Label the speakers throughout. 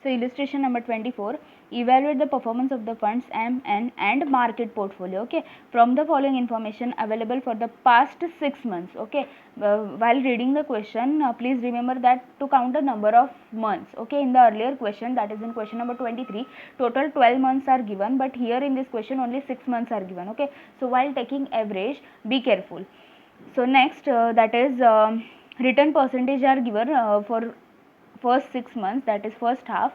Speaker 1: So illustration number 24, evaluate the performance of the funds M, N and market portfolio. Okay, from the following information available for the past 6 months. Okay, while reading the question, please remember that to count the number of months. Okay, in the earlier question, that is in question number 23, total 12 months are given, but here in this question only 6 months are given. Okay, so while taking average, be careful. So next, that is return percentage are given for first 6 months, that is first half,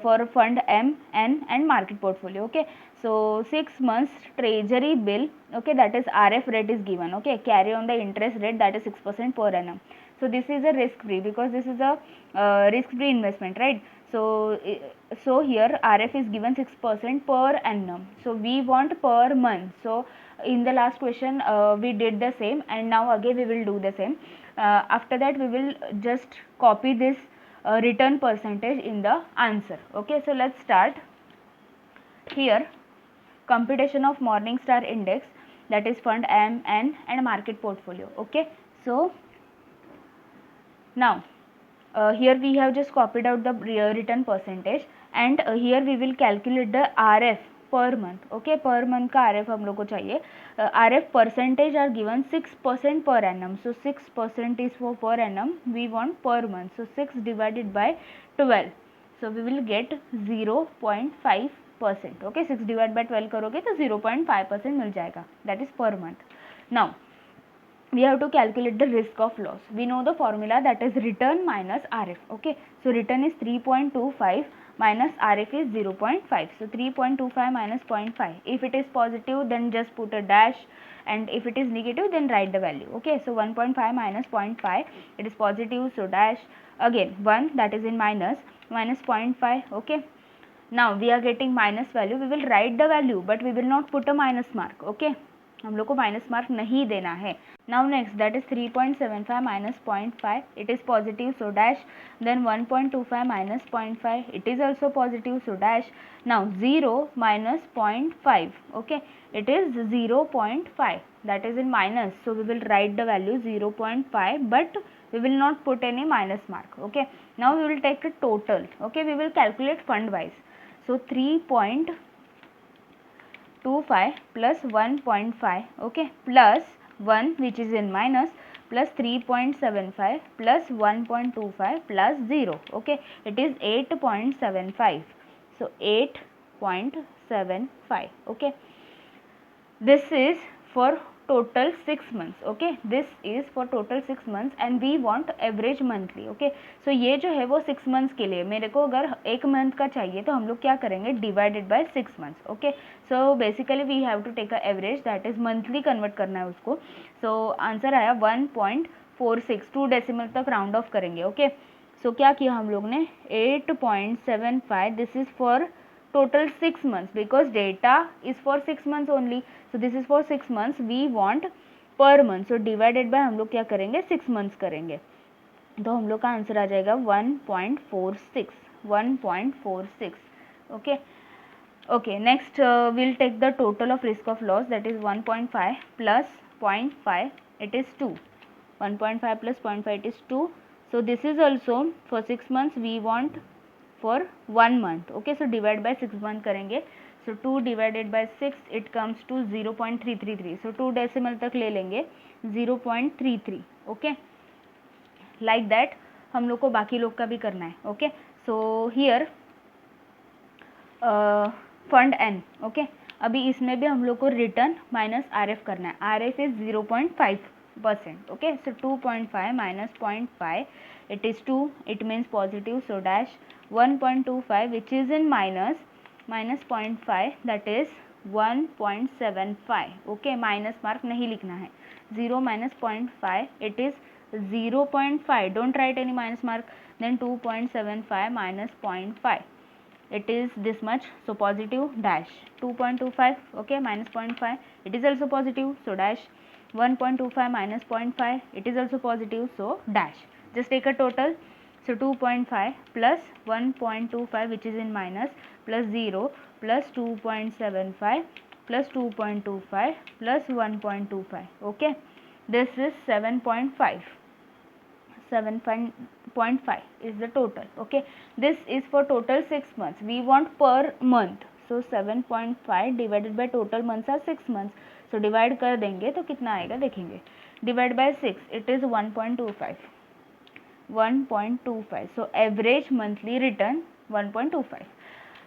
Speaker 1: for fund M, N and market portfolio. Okay, so 6 months treasury bill, okay, that is RF rate is given. Okay, carry on the interest rate, that is 6% per annum. So this is a risk free, because this is a risk free investment, right? So here RF is given 6% per annum. So we want per month. So in the last question we did the same, and now again we will do the same. After that we will just copy this return percentage in the answer. Okay, so let's start. Here, computation of Morningstar index, that is fund M, N and market portfolio. Okay, so now here we have just copied out the return percentage, and here we will calculate the RF per month. Okay, per month का RF हम लोग को चाहिए. RF percentage are given 6% per annum. So 6% is for per annum. We want per month. So 6 divided by 12. So we will get 0.5%. Okay, 6 divided by 12 करोगे तो 0.5% मिल जाएगा. That is per month. Now we have to calculate the risk of loss. We know the formula, that is return minus RF. Okay, so return is 3.25 minus RF is 0.5. So 3.25 minus 0.5. If it is positive, then just put a dash, and if it is negative, then write the value. Okay, so 1.5 minus 0.5, it is positive, so dash. Again 1, that is in minus 0.5. Okay, now we are getting minus value. We will write the value, but we will not put a minus mark. Okay, हम लोग को minus mark नहीं देना है. Now next, that is 3.75 minus 0.5, it is positive, so dash. Then 1.25 minus 0.5, it is also positive, so dash. Now 0 minus 0.5, okay, it is 0.5, that is in minus, so we will write the value 0.5, but we will not put any minus mark. Okay, now we will take a total. Okay, we will calculate fund wise. So 3.25 plus 1.5, okay, plus 1 which is in minus, plus 3.75 plus 1.25 plus 0. Okay, it is 8.75. So 8.75. Okay, this is for total 6 months. Okay, this is for total 6 months and we want average monthly. Okay, so ये जो है वो 6 months के लिए, मेरे को अगर एक month का चाहिए तो हम लोग क्या करेंगे, divided by 6 months. Okay, so basically we have to take a average, that is monthly convert करना है उसको. So आंसर आया 1.46, 2 डेसिमल तक राउंड ऑफ करेंगे. ओके, सो क्या किया हम लोग ने, 8.75, this is for total 6 months because data is for 6 months only. So this is for 6 months, we want per month, so divided by हम लोग क्या करेंगे, 6 months करेंगे, तो हम लोग का आंसर आ जाएगा 1.46. 1.46. Okay okay, next we'll take the total of risk of loss, that is 1.5 plus 0.5, it is 2. 1.5 plus 0.5, it is 2. So this is also for 6 months, we want for 1 month. Okay, so divide by 6 month करेंगे. So 2 divided by 6, it comes to 0.333. So 2 decimal तक ले लेंगे, 0.33. Okay, like that हम लोग को बाकी लोग का भी करना है. Okay, so here fund N. Okay, अभी इसमें भी हम लोग को रिटर्न माइनस RF करना है. RF is 0.5%. Okay, so 2.5 minus 0.5, it is 2, it means positive, so dash. 1.25 which is in minus, minus 0.5, that is 1.75. Okay, minus mark नहीं लिखना है. 0 minus 0.5, it is 0.5, don't write any minus mark. Then 2.75 minus 0.5, it is this much, so positive, dash. 2.25, okay, minus 0.5, it is also positive, so dash. 1.25 minus 0.5, it is also positive, so dash. Just take a total. So 2.5 plus 1.25 which is in minus, plus 0 plus 2.75 plus 2.25 plus 1.25. Okay, this is 7.5. 7.5 is the total. Okay, this is for total 6 months. We want per month. So 7.5 divided by total months are 6 months. So divide कर देंगे तो कितना आएगा देखेंगे. Divide by 6, it is 1.25. 1.25. So average monthly return 1.25.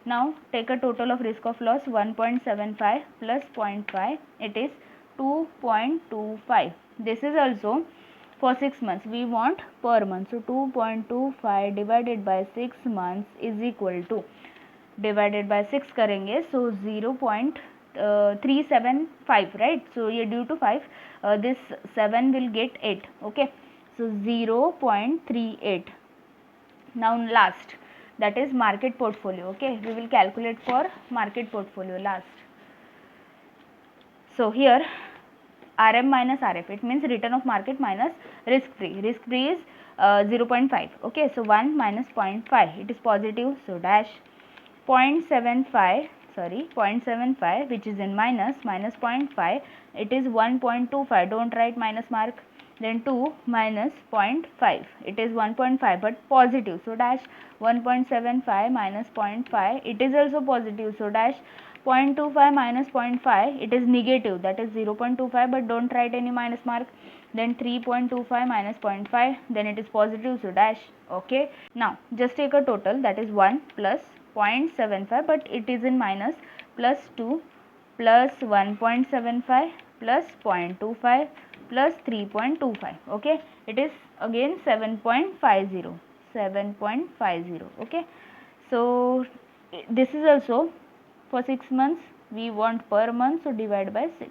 Speaker 1: Now take a total of risk of loss 1.75 plus 0.5, it is 2.25. This is also for 6 months. We want per month. So 2.25 divided by 6 months is equal to, divided by 6 करेंगे, so 0.375, right? So ये due to 5, this 7 will get 8. Okay, so 0.38. Now last, that is market portfolio. Okay, we will calculate for market portfolio last. So here RM minus RF, it means return of market minus risk free. Risk free is 0.5. Okay, so 1 minus 0.5, it is positive, so dash. 0.75, sorry, 0.75, which is in minus 0.5, it is 1.25. Don't write minus mark. Then 2 minus 0.5, it is 1.5 but positive, so dash. 1.75 minus 0.5, it is also positive, so dash. 0.25 minus 0.5, it is negative, that is 0.25, but don't write any minus mark. Then 3.25 minus 0.5, then it is positive, so dash. Okay, now just take a total, that is 1 plus 0.75, but it is in minus, plus 2 plus 1.75 plus 0.25 plus 3.25. okay, it is again 7.50. Okay, so this is also for 6 months. We want per month, so divide by 6.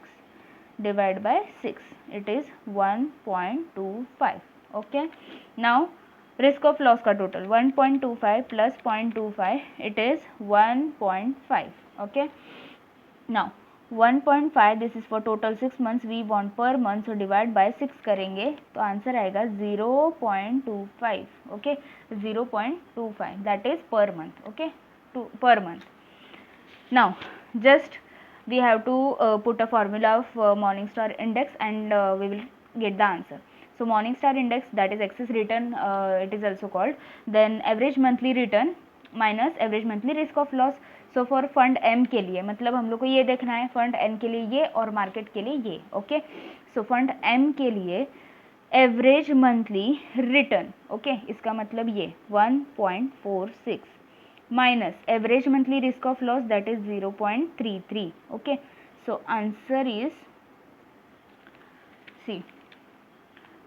Speaker 1: Divide by 6, it is 1.25. okay, now risk of loss का total 1.25 plus 0.25, it is 1.5. okay, now 1.5, this is for total 6 months. We want per month, so divide by 6 करेंगे तो answer आएगा 0.25. okay, 0.25, that is per month. okay, per month. Now just we have to put a formula of Morningstar index, and we will get the answer. So Morningstar index, that is excess return, it is also called. Then average monthly return minus average monthly risk of loss. So for fund M के लिए, मतलब हम लोग को ये देखना है fund N के लिए ये और मार्केट के लिए ये. ओके, सो फंड एम के लिए एवरेज मंथली रिटर्न, ओके, इसका मतलब ये 1.46 minus average monthly risk of loss, that is 0.33. Okay, so answer is C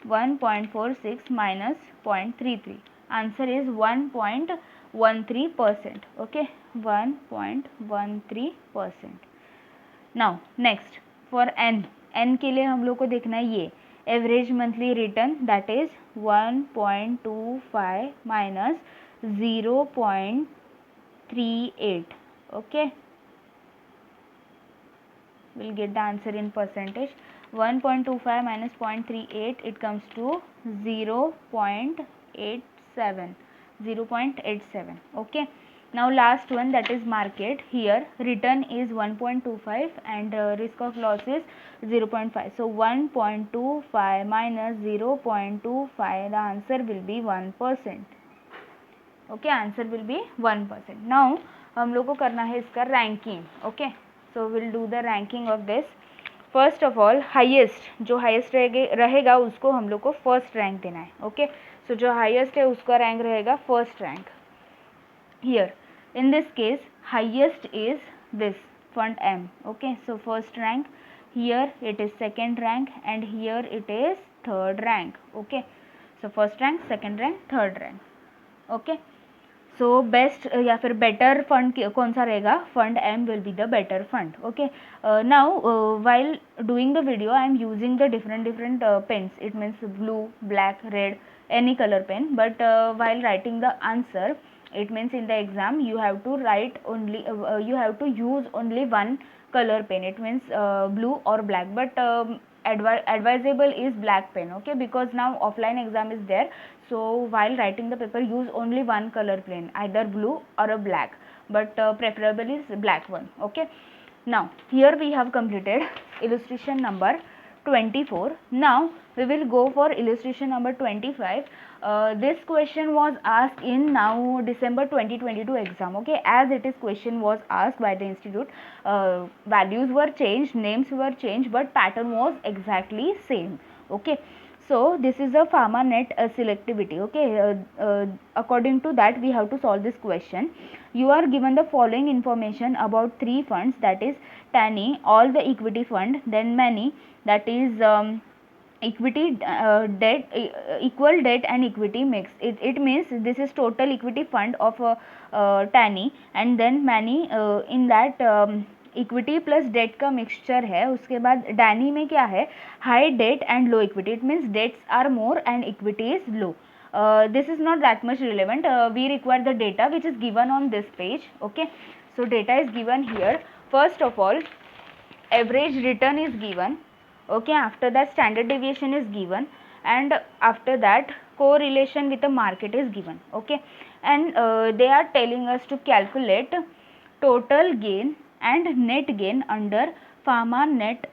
Speaker 1: 1.46 minus 0.33. Answer is 1.13%. Okay, 1.13%. Now next for n. n के लिए हम लोग को देखना है ये average monthly return, that is 1.25 minus 0.38. Okay, we'll get the answer in percentage. 1.25 minus 0.38, it comes to 0.87. 0.87. okay, now last one, that is market. Here return is 1.25 and risk of loss is 0.5. so 1.25 minus 0.25, the answer will be 1%. okay, answer will be 1%. now हम लोग को करना है इसका ranking. Okay, so will do the ranking of this. First of all highest, जो highest रहेगा उसको हम लोग को फर्स्ट रैंक देना है. ओके, सो जो हाईएस्ट है उसका रैंक रहेगा first rank. Here in this case highest is this fund M. Okay, so first rank, here it is second rank and here it is third rank. Okay, so first rank, second rank, third rank. Okay, so best या फिर better fund कौन सा रहेगा? Fund M will be the better fund. Okay, now while doing the video I am using the different pens. It means blue, black, red, any color pen, but while writing the answer, it means in the exam you have to write only you have to use only one color pen. It means blue or black, but advisable is black pen. Okay, because now offline exam is there, so while writing the paper use only one color pen, either blue or a black, but preferable is black one. Okay, now here we have completed illustration number 24. Now we will go for illustration number 25. This question was asked in now December 2022 exam. Okay, as it is question was asked by the institute, values were changed, names were changed, but pattern was exactly same. Okay, so this is a PharmaNet selectivity. Okay, according to that we have to solve this question. You are given the following information about three funds, that is TANI, all the equity fund, then many, that is equity, debt, equal debt and equity mix. It means this is total equity fund of TANI, and then many, in that equity plus debt का mixture है. उसके बाद Danny में क्या है, high debt and low equity. It means debts are more and equity is low. This is not that much relevant. We require the data which is given on this page. Okay, so data is given here. First of all, average return is given. Okay, after that standard deviation is given, and after that correlation with the market is given. Okay, and they are telling us to calculate total gain and net gain under PharmaNet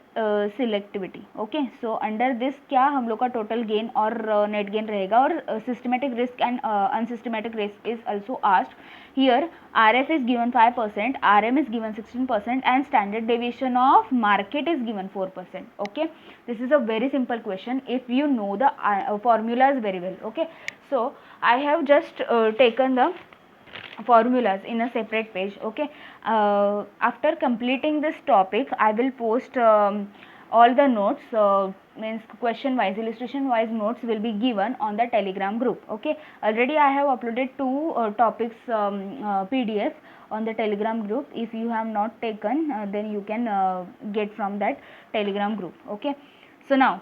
Speaker 1: selectivity. Okay, so under this क्या हम लोग का total gain और net gain रहेगा, और systematic risk and unsystematic risk is also asked. Here RF is given 5%, RM is given 16%, and standard deviation of market is given 4%. Okay, this is a very simple question if you know the formulas very well. Okay, so I have just taken the formulas in a separate page. Okay, after completing this topic I will post all the notes, means question wise, illustration wise notes will be given on the Telegram group. Okay, already I have uploaded two topics PDF on the Telegram group. If you have not taken, then you can get from that Telegram group. Okay, so now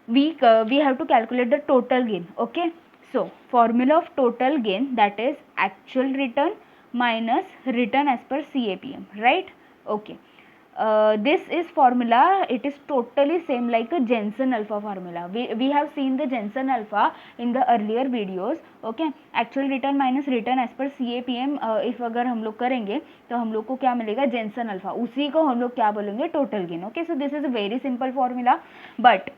Speaker 1: we have to calculate the total gain. Okay, so formula of total gain, that is actual return minus return as per CAPM, right? Okay, this is formula, it is totally same like a Jensen alpha formula. We have seen the Jensen alpha in the earlier videos. Okay, actual return minus return as per CAPM, if अगर हम लोग करेंगे तो हम लोग को क्या मिलेगा, जेंसन अल्फा. उसी को हम लोग क्या बोलेंगे, total gain. Okay, so this is a very simple formula, but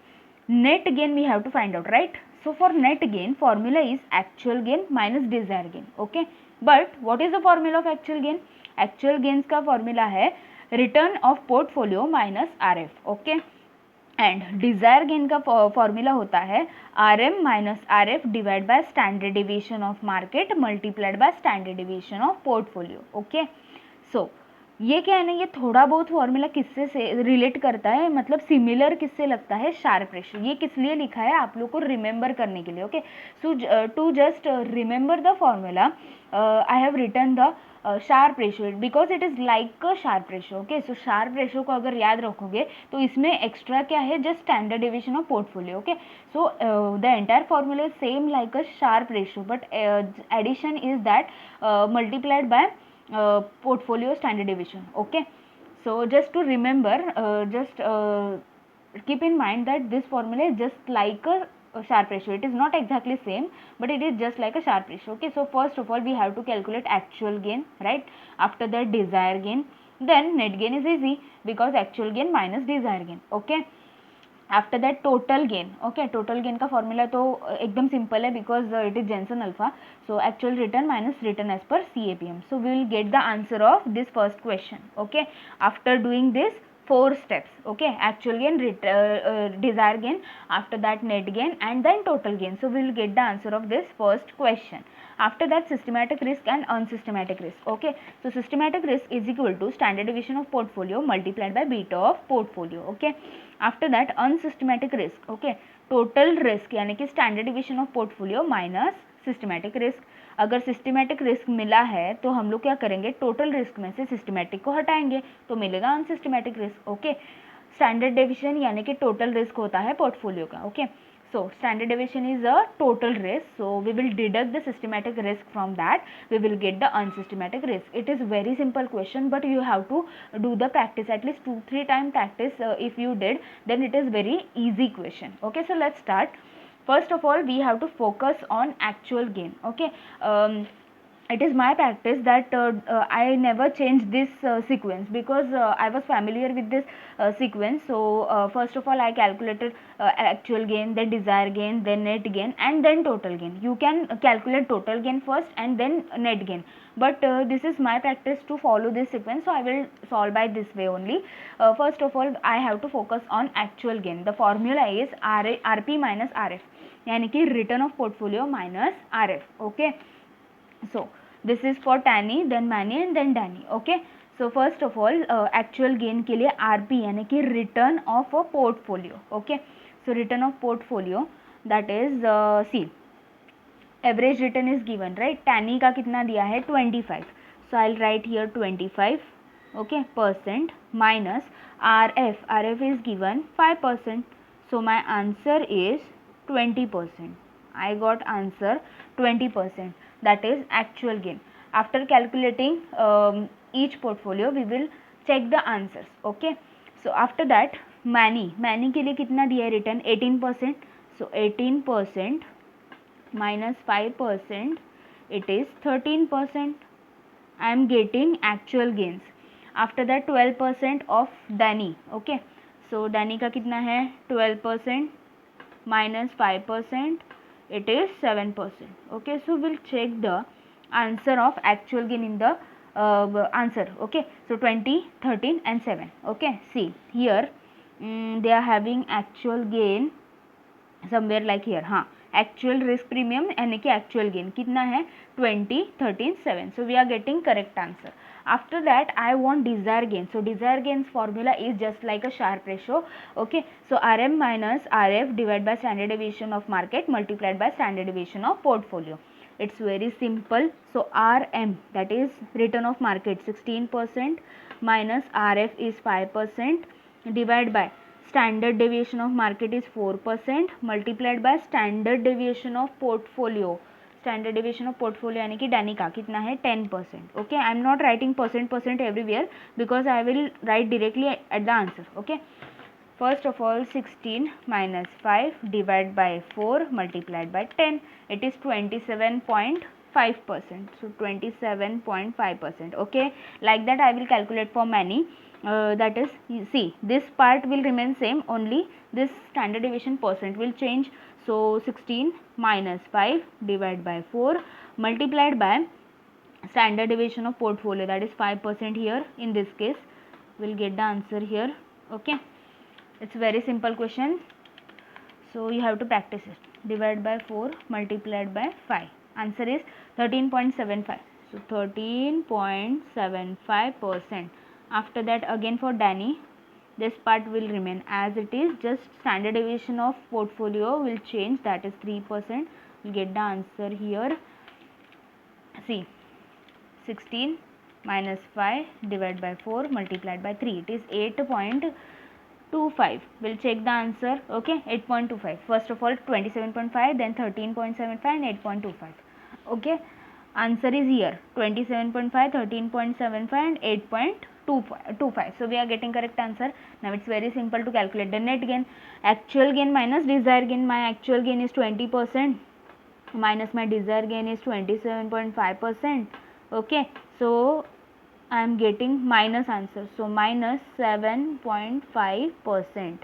Speaker 1: net gain we have to find out, right? So for net gain, formula is actual gain minus desired gain. Okay, but what is the formula of actual gain? Actual gains का formula है return of portfolio minus RF. Okay, and desired gain का formula होता है RM minus RF divided by standard deviation of market multiplied by standard deviation of portfolio. Okay, so ये क्या है ना, ये थोड़ा बहुत फॉर्मूला किससे से रिलेट करता है, मतलब सिमिलर किससे लगता है, शार्प रेशो. ये किस लिए लिखा है, आप लोग को रिमेंबर करने के लिए. Okay, so to just remember the formula I have written the Sharpe ratio because it is like a Sharpe ratio. Okay, so Sharpe ratio को अगर याद रखोगे तो इसमें एक्स्ट्रा क्या है, just standard division of portfolio. Okay, so the entire formula is same like a Sharpe ratio, but addition is that multiplied by portfolio standard deviation. Okay, so just to remember, just keep in mind that this formula is just like a sharp ratio. It is not exactly same, but it is just like a sharp ratio. Okay, so first of all we have to calculate actual gain, right? After that desired gain, then net gain is easy because actual gain minus desired gain. Okay, after that total gain. Okay, total gain का formula तो एकदम simple है because it is Jensen alpha. So actual return minus return as per CAPM. So we will get the answer of this first question. Okay, after doing this 4 steps. Okay, actual gain, desired gain, after that net gain, and then total gain. So we will get the answer of this first question. After that systematic risk and unsystematic risk. Okay, so systematic risk is equal to standard deviation of portfolio multiplied by beta of portfolio. Okay, after that unsystematic risk. Okay, total risk यानी कि standard deviation of portfolio minus systematic risk. अगर systematic risk मिला है तो हम लोग क्या करेंगे, टोटल रिस्क में से सिस्टमैटिक को हटाएंगे तो मिलेगा unsystematic risk. Okay, standard deviation यानी कि टोटल रिस्क होता है पोर्टफोलियो का. Okay, so standard deviation is a total risk, so we will deduct the systematic risk from that, we will get the unsystematic risk. It is very simple question, but you have to do the practice, at least 2-3 time practice. If you did then it is very easy question. Okay, so let's start. First of all we have to focus on actual gain. Okay, it is my practice that I never change this sequence, because I was familiar with this sequence. So first of all I calculated actual gain, then desired gain, then net gain, and then total gain. You can calculate total gain first and then net gain, but this is my practice to follow this sequence, so I will solve by this way only. First of all I have to focus on actual gain. The formula is RP minus RF, यानी कि return of portfolio minus RF. Okay, so this is for TANI, then MANI and then DANI. Okay, so first of all actual gain के लिए RP यानी कि return of a portfolio. Okay, so return of portfolio, that is see, average return is given, right? TANI का कितना दिया है 25, so I'll write here 25, okay, percent, minus RF is given 5%, so my answer is 20%. I got answer 20%, that is actual gain. After calculating each portfolio we will check the answers. Okay, so after that MANI के लिए कितना दिया है return 18%, so 18% minus 5%, it is 13%. I am getting actual gains. After that 12% of DANI. Okay, so DANI का कितना है 12% minus 5%, it is 7%. Okay, so we'll check the answer of actual gain in the answer. Okay, so 20, 13 and 7. Okay, see here they are having actual gain somewhere like here. हाँ, actual risk premium यानी कि actual gain कितना है 20, 13, 7. So we are getting correct answer. After that I want desired gain. So desired gains formula is just like a Sharpe ratio. Okay, so RM minus RF divided by standard deviation of market multiplied by standard deviation of portfolio. It's very simple. So RM, that is return of market, 16%, minus RF is 5%, divided by standard deviation of market is 4%, multiplied by standard deviation of portfolio. Standard deviation of portfolio यानी कि DANI का कितना है 10%. Okay, I am not writing percent everywhere because I will write directly at the answer. Okay, first of all 16 minus 5 divided by 4 multiplied by 10, it is 27.5%. So 27.5%. Okay, like that I will calculate for MANI. That is, you see, this part will remain same, only this standard deviation percent will change. So 16 minus 5 divided by 4 multiplied by standard deviation of portfolio, that is 5% here. In this case we'll get the answer here. Okay, it's very simple question, so you have to practice it. Divided by 4 multiplied by 5, answer is 13.75. so 13.75%. After that again for DANI, this part will remain as it is, just standard deviation of portfolio will change, that is 3%. We'll get the answer here. See, 16 minus 5 divided by 4 multiplied by 3, it is 8.25. We'll check the answer. Okay, 8.25. First of all 27.5, then 13.75 and 8.25. Okay, answer is here 27.5, 13.75 and 8.25. So we are getting correct answer. Now it's very simple to calculate the net gain. Actual gain minus desired gain. My actual gain is 20% minus my desired gain is 27.5%. Okay, so I am getting minus answer, so minus 7.5%.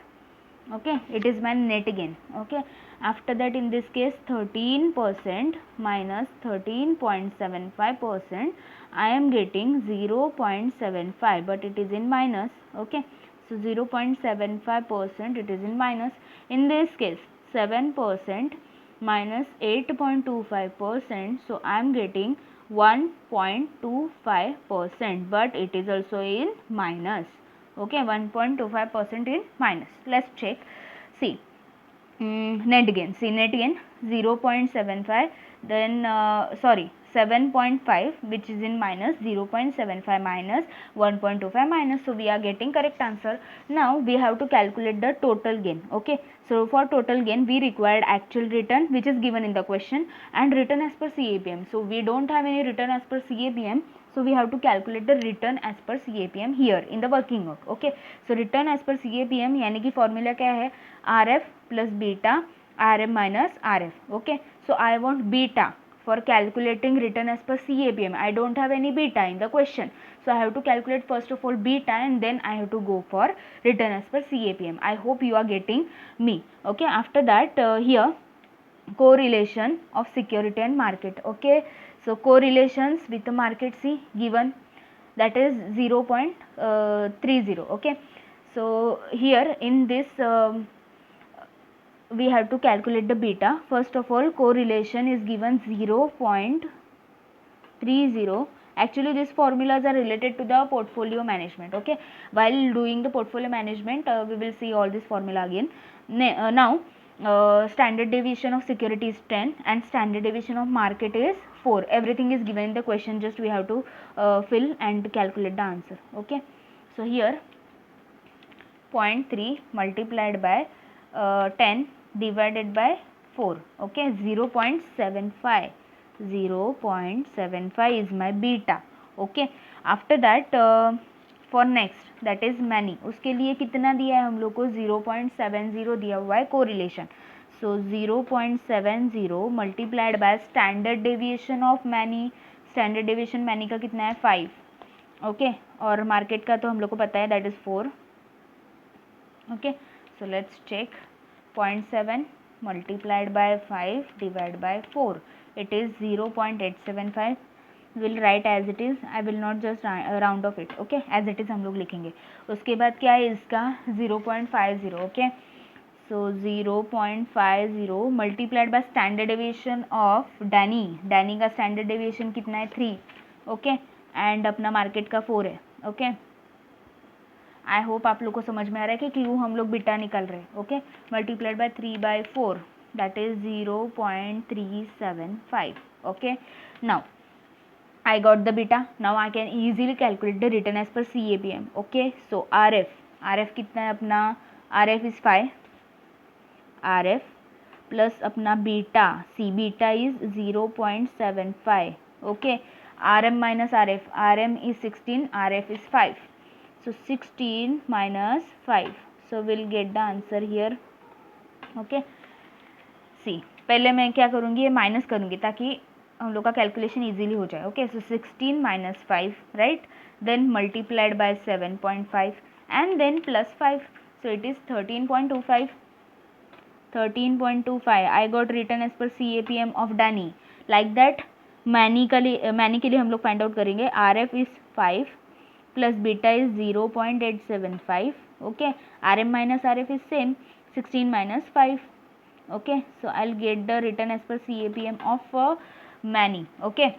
Speaker 1: Okay, it is my net gain. Okay, after that in this case 13% minus 13.75%, I am getting 0.75, but it is in minus. Okay, so 0.75%, it is in minus. In this case 7% minus 8.25%, so I am getting 1.25%, but it is also in minus. Okay, 1.25% in minus. Let's check. See, net gain. See, net gain 0.75, then 7.5, which is in minus, 0.75 minus 1.25 minus. So we are getting correct answer. Now we have to calculate the total gain. Okay, so for total gain we required actual return, which is given in the question, and return as per CAPM. So we don't have any return as per CAPM, so we have to calculate the return as per CAPM here in the working work. Okay, so return as per CAPM यानी कि formula क्या है, RF plus beta RM minus RF. Okay, so I want beta for calculating return as per CAPM, I don't have any beta in the question. So I have to calculate first of all beta and then I have to go for return as per CAPM. I hope you are getting me. Okay, after that here correlation of security and market. Okay, so correlations with the market C given, that is 0.30. Okay, so here in this we have to calculate the beta. First of all, correlation is given 0.30. Actually these formulas are related to the portfolio management. Okay, while doing the portfolio management we will see all this formula again. Now standard deviation of security is 10 and standard deviation of market is 4. Everything is given in the question, just we have to fill and calculate the answer. Okay, so here 0.3 multiplied by 10 divided by 4. Okay, 0.75. 0.75 is my beta. Okay, after that for next, that is many, उसके लिए कितना दिया है हम लोग को 0.70 दिया हुआ है correlation. So 0.70 multiplied by standard deviation of many. standard deviation many का कितना है 5. Okay, और market का तो हम लोग को पता है that is 4. Okay, so let's check. 0.7 multiplied by 5 divided by 4, it is 0.875. will write as it is, I will not just round off it. Okay, as it is हम लोग लिखेंगे. उसके बाद क्या है इसका 0.50. Okay, so 0.50 multiplied by standard deviation of Danny का standard deviation कितना है 3. Okay, and अपना market का 4 है. Okay, आई होप आप लोग को समझ में आ रहा है कि क्यों हम लोग बीटा निकाल रहे हैं. Okay, multiplied by 3/4, that is 0.375. Okay, now I got the beta. Now I can easily calculate the return as per CAPM. Okay, so RF कितना है अपना, RF is 5, RF प्लस अपना beta C, beta is 0.75. Okay, RM minus RF, RM is 16, RF is 5. So 16 minus 5. So we'll get the answer here. Okay, see, पहले मैं क्या करूँगी, ये minus करूँगी ताकि हम लोग का कैलकुलेशन इजीली हो जाए. Okay, so 16 minus 5, right, then multiplied by 7.5 and then plus 5. So it is 13.25. 13.25 I got return as per CAPM of Danny. Like that many के लिए हम लोग फाइंड आउट करेंगे. RF इज 5 plus beta is 0.875. okay, RM minus RF is same, 16 minus 5. okay, so I'll get the return as per CAPM of many. okay,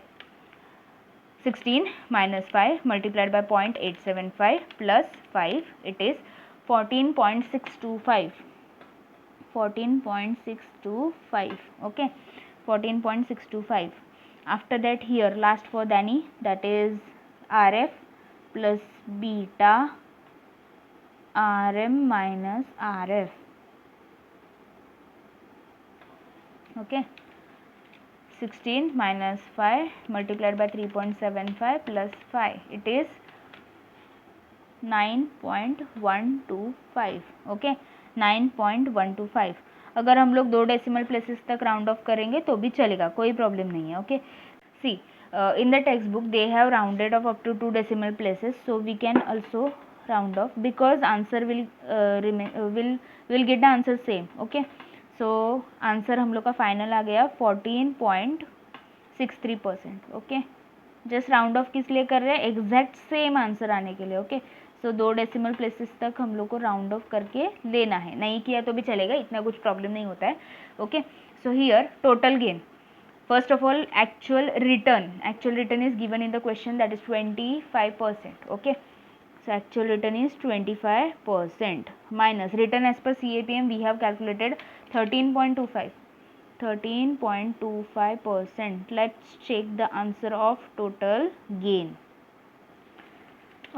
Speaker 1: 16 minus 5 multiplied by 0.875 plus 5, it is 14.625. 14.625. okay, 14.625. after that here last for Dani, that is RF plus beta RM minus RF. okay, 16 minus 5 multiplied by 3.75 plus 5, it is 9.125. okay, 9.125. अगर हम लोग 2 decimal places तक round off करेंगे तो भी चलेगा, कोई problem नहीं है. Okay, see, in the textbook they have rounded off up to 2 decimal places, so we can also round off because answer will get the answer same. okay, so answer हम लोग का फाइनल आ गया 14.63%. Okay, just round of किस लिए कर रहे हैं, exact same answer आने के लिए. ओके, सो 2 डेसिमल प्लेसेस तक हम लोग को राउंड ऑफ करके लेना है, नहीं किया तो भी चलेगा, इतना कुछ प्रॉब्लम नहीं होता है. Okay, so here total gain. First of all, actual return is given in the question, that is 25%. okay, so actual return is 25% minus return as per CAPM we have calculated 13.25. 13.25%. let's check the answer of total gain.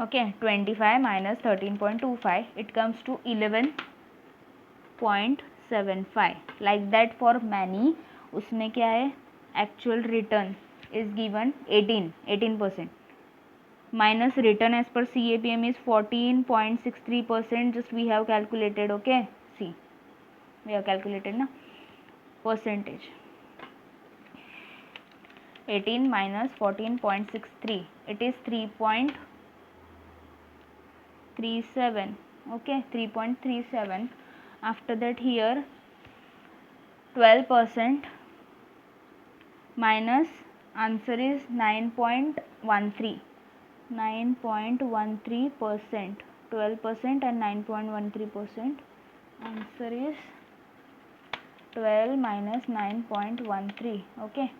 Speaker 1: okay, 25 minus 13.25, it comes to 11.75. like that for many, उसमें क्या है, actual return is given 18%, minus return as per CAPM is 14.63%. just we have calculated. okay, see, we have calculated na percentage. 18 minus 14.63, it is 3.37. okay, 3.37. After that here 12% minus answer is 9.13, 9.13%, 12% and 9.13%. answer is 12 minus 9.13. okay,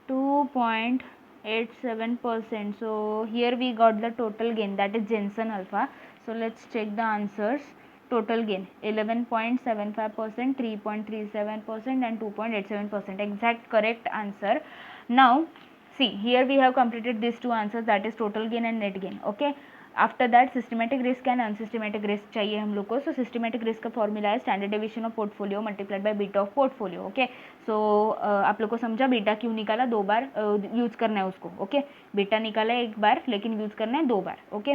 Speaker 1: 2.87%. so here we got the total gain, that is Jensen alpha. So let's check the answers. Total gain 11.75%, 3.37% and 2.87%, exact correct answer. Now see, here we have completed these two answers, that is total gain and net gain. okay, after that systematic risk and unsystematic risk चाहिए हम लोग को. So systematic risk का formula है standard deviation of portfolio multiplied by beta of portfolio. Okay, so आप लोग को समझा बीटा क्यों निकाला, 2 बार यूज करना है उसको. ओके, बीटा निकाला है 1 बार लेकिन यूज करना है 2 बार. Okay,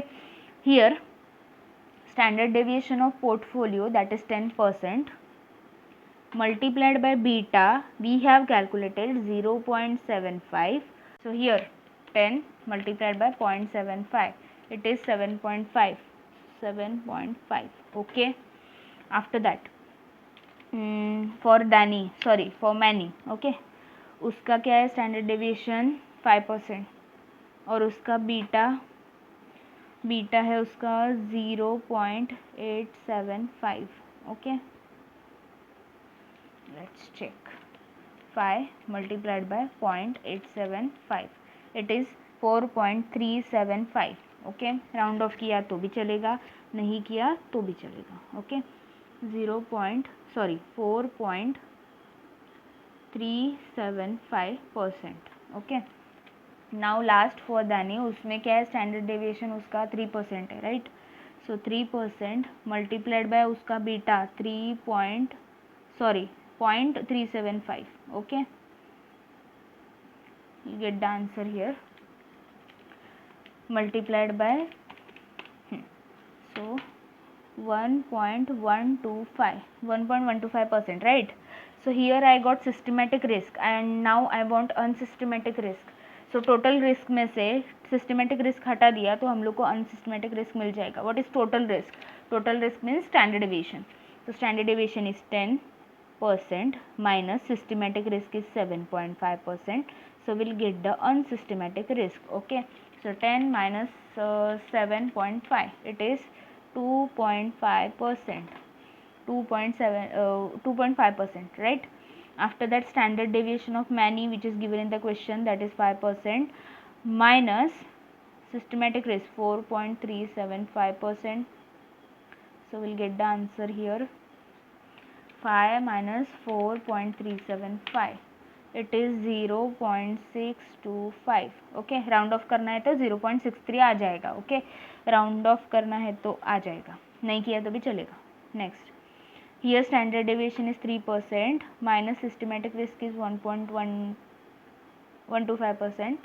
Speaker 1: here standard deviation of portfolio that is 10% multiplied by beta we have calculated 0.75. so here 10 multiplied by 0.75, it is 7.5, 7.5. okay, after that for Danny, sorry for Manny. okay, उसका क्या है standard deviation 5% और उसका beta है उसका 0.875. okay, let's check 5 multiplied by 0.875, it is 4.375. Okay, round of किया तो भी चलेगा, नहीं किया तो भी चलेगा. Okay, 4.375%. Okay, now last for दानी, उसमें क्या है स्टैंडर्ड डेविएशन उसका 3% है, राइट. सो 3% मल्टीप्लाइड बाय उसका beta 0.375. Okay, you get the answer here multiplied by so 1.125%, right. so here I got systematic risk and now I want unsystematic risk. so total risk में से systematic risk हटा दिया तो हम लोग को unsystematic risk मिल जाएगा. what is total risk? total risk means standard deviation. so standard deviation is 10% minus systematic risk is 7.5%. so we'll get the unsystematic risk. okay, so 10 minus 7.5, it is 2.5%, 2.5%, right. after that standard deviation of Manny which is given in the question, that is 5% minus systematic risk 4.375%. so we'll get the answer here 5 minus 4.375, it is 0.625. Okay, round of करना है तो 0.63 आ जाएगा. Okay, round of करना है तो आ जाएगा, नहीं किया तो भी चलेगा. Next, here standard deviation is 3% minus systematic risk is 1.125%.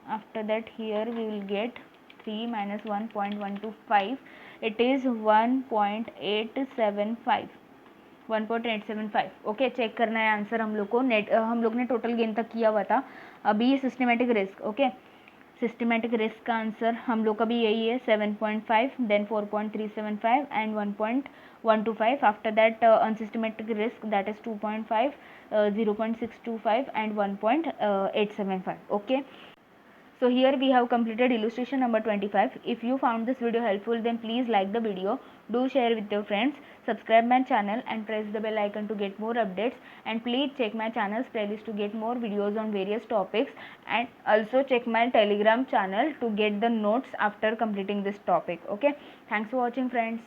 Speaker 1: After that here we will get 3 minus 1.125, it is 1.875. 1.875. Okay, check करना है आंसर हम लोग को. नेट हम लोग ने टोटल गेन तक किया हुआ था. अभी systematic risk. Okay, systematic risk का आंसर हम लोग का भी यही है 7.5, then 4.375 and 1.125. After that unsystematic risk that is 2.5, 0.625 and 1.875. okay, so here we have completed illustration number 25. if you found this video helpful then please like the video, do share with your friends, subscribe my channel and press the bell icon to get more updates, and please check my channel's playlist to get more videos on various topics, and also check my Telegram channel to get the notes after completing this topic. okay, thanks for watching friends.